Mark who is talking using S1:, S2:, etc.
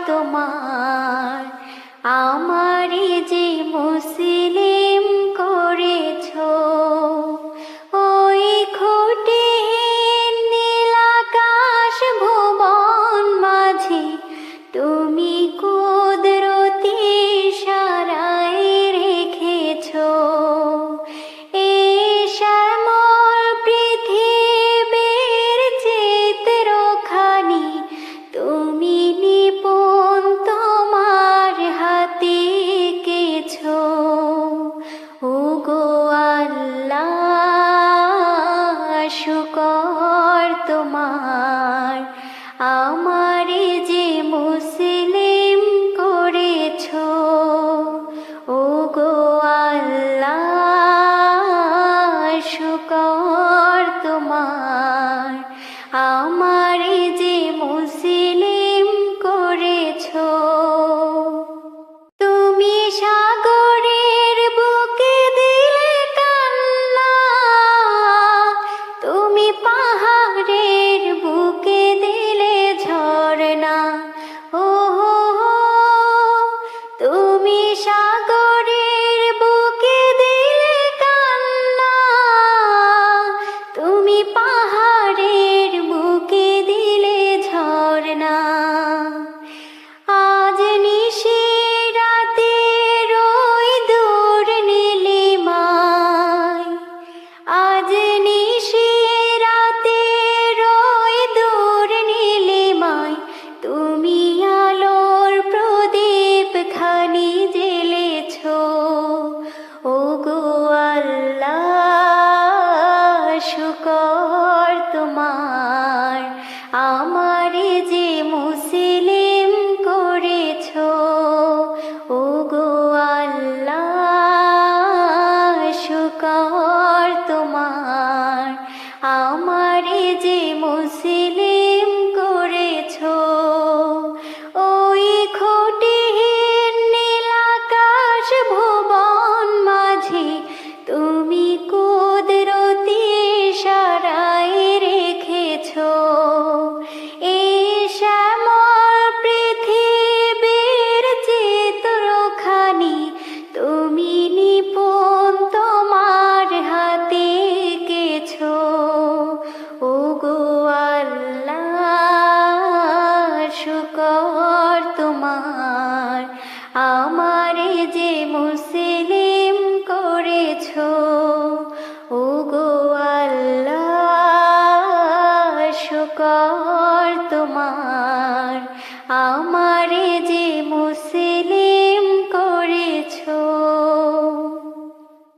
S1: তোমার আমারে যে মুসলিম করেছো। ওই খুঁটিহীন নীল আকাশ ভুবন মাঝে তুমি কুদরতি ইশারায় রেখেছো। এই শ্যামল পৃথিবীর চিত্রখানি তুমি নিপুণ তোমার হাতে এঁকেছো। ওগো আল্লাহ শুকর তোমার আমারে যে মুসলিম করেছো। ওগো আল্লাহ শুকর তোমার আমারে যে মুসলিম